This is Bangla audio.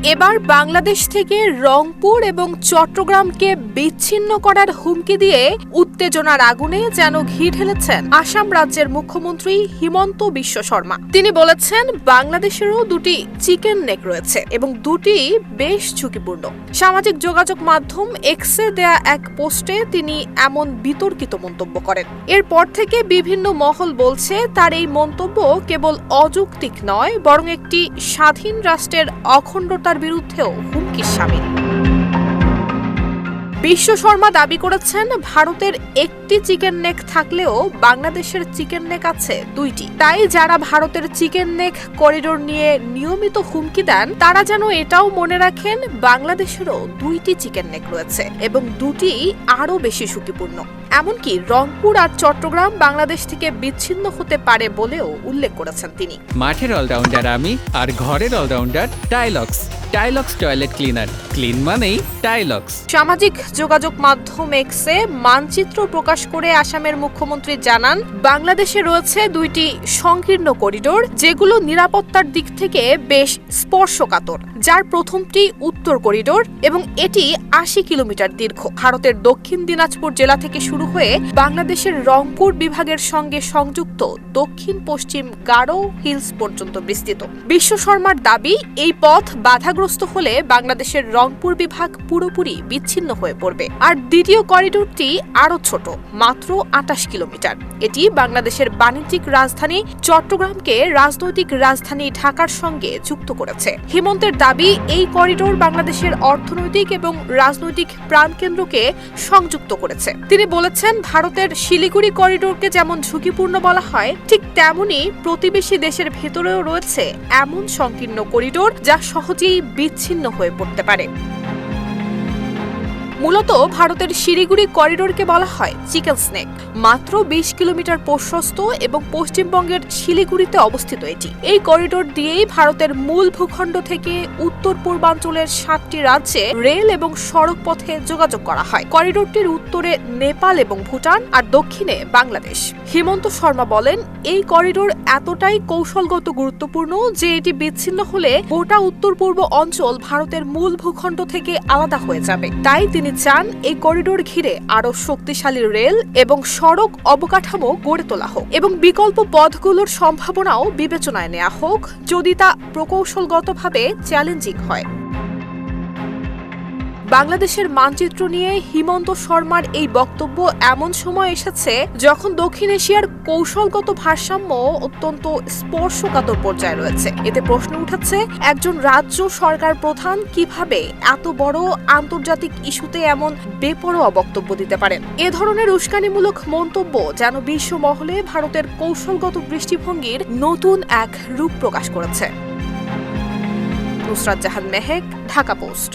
এবার বাংলাদেশ থেকে রংপুর এবং চট্টগ্রামকে বিচ্ছিন্ন করার হুমকি দিয়ে উত্তেজনার আগুনে যেন ঘি ঢেলেছেন আসাম রাজ্যের মুখ্যমন্ত্রী হিমন্ত বিশ্ব শর্মা। তিনি বলেছেন, বাংলাদেশেরও দুটি চিকেন নেক রয়েছে এবং দুটি বেশ ঝুঁকিপূর্ণ। সামাজিক যোগাযোগ মাধ্যম এক্সে দেয়া এক পোস্টে তিনি এমন বিতর্কিত মন্তব্য করেন। এরপর থেকে বিভিন্ন মহল বলছে, তার এই মন্তব্য কেবল অযৌক্তিক নয়, বরং একটি স্বাধীন রাষ্ট্রের অখণ্ডতার বিরুদ্ধেও হুমকির শামিল। বিশ্ব শর্মা দাবি করেছেন, ভারতের একটি চিকেন নেক থাকলেও বাংলাদেশের চিকেন নেক আছে দুইটি। তাই যারা ভারতের চিকেন নেক করিডোর নিয়ে নিয়মিত হুমকি দেন, তারা যেন এটাও মনে রাখেন, বাংলাদেশেরও দুইটি চিকেন নেক রয়েছে এবং দুটি আরও বেশি ঝুঁকিপূর্ণ। এমনকি রংপুর আর চট্টগ্রাম বাংলাদেশ থেকে বিচ্ছিন্ন হতে পারে বলেও উল্লেখ করেছেন তিনি। মাঠের অলরাউন্ডার আমি, আর ঘরের allrounder Tylox. Tylox toilet cleaner, clean মানেই টাইলক্স। সামাজিক যোগাযোগ মাধ্যম এক্সে মানচিত্র প্রকাশ করে আসামের মুখ্যমন্ত্রী জানান, বাংলাদেশে রয়েছে দুইটি সংকীর্ণ করিডোর, যেগুলো নিরাপত্তার দিক থেকে বেশ স্পর্শকাতর। যার প্রথমটি উত্তর করিডোর এবং এটি ৮০ কিলোমিটার দীর্ঘ। ভারতের দক্ষিণ দিনাজপুর জেলা থেকে শুরু হয়ে বাংলাদেশের রংপুর বিভাগের সঙ্গে সংযুক্ত দক্ষিণ পশ্চিম গারো হিলস পর্যন্ত বিস্তৃত। বিশ্ব শর্মার দাবি, এই পথ বাধাগ্রস্ত হলে বাংলাদেশের রংপুর বিভাগ পুরোপুরি বিচ্ছিন্ন হয়ে পড়বে। আর দ্বিতীয় করিডোরটি আরও ছোট, মাত্র ২৮ কিলোমিটার। এটি বাংলাদেশের বাণিজ্যিক রাজধানী চট্টগ্রামকে রাজনৈতিক রাজধানী ঢাকার সঙ্গে যুক্ত করেছে। হিমন্তের দাবি, এই করিডোর বাংলাদেশের অর্থনৈতিক এবং রাজনৈতিক প্রাণকেন্দ্রকে সংযুক্ত করেছে। তিনি বলেছেন, ভারতের শিলিগুড়ি করিডোরকে যেমন ঝুঁকিপূর্ণ বলা হয়, ঠিক তেমনি প্রতিবেশী দেশের ভেতরেও রয়েছে এমন সংকীর্ণ করিডোর যা সহজেই বিচ্ছিন্ন হয়ে পড়তে পারে। মূলত ভারতের শিলিগুড়ি করিডোরকে বলা হয় চিকেন স্নেক। মাত্র ২০ কিলোমিটার প্রশস্ত এবং পশ্চিমবঙ্গের শিলিগুড়িতে অবস্থিত এটি। এই করিডোর দিয়েই ভারতের মূল ভূখণ্ড থেকে উত্তর পূর্বাঞ্চলের ৭টি রাজ্যে রেল এবং সড়ক পথে যোগাযোগ করা হয়। করিডোরটির উত্তরে নেপাল এবং ভুটান আর দক্ষিণে বাংলাদেশ। হিমন্ত শর্মা বলেন, এই করিডোর এতটাই কৌশলগত গুরুত্বপূর্ণ যে এটি বিচ্ছিন্ন হলে গোটা উত্তর পূর্ব অঞ্চল ভারতের মূল ভূখণ্ড থেকে আলাদা হয়ে যাবে। তাই তিনি চান, এই করিডোর ঘিরে আরো শক্তিশালী রেল এবং সড়ক অবকাঠামো গড়ে তোলা হোক এবং বিকল্প পথগুলোর সম্ভাবনাও বিবেচনায় নেওয়া হোক, যদি তা প্রকৌশলগতভাবে চ্যালেঞ্জিং হয়। বাংলাদেশের মানচিত্র নিয়ে হিমন্ত শর্মার এই বক্তব্য এমন সময় এসেছে যখন দক্ষিণ এশিয়ার কৌশলগত ভারসাম্য অত্যন্ত স্পর্শকাতর পর্যায়ে রয়েছে। এতে প্রশ্ন উঠেছে, একজন রাজ্য সরকার প্রধান কিভাবে এত বড় আন্তর্জাতিক ইস্যুতে এমন বেপরোয়া বক্তব্য দিতে পারেন? এ ধরনের উস্কানিমূলক মন্তব্য যেন বিশ্ব মহলে ভারতের কৌশলগত দৃষ্টিভঙ্গির নতুন এক রূপ প্রকাশ করেছে। নুসরাত জাহান মেহেক, ঢাকা পোস্ট।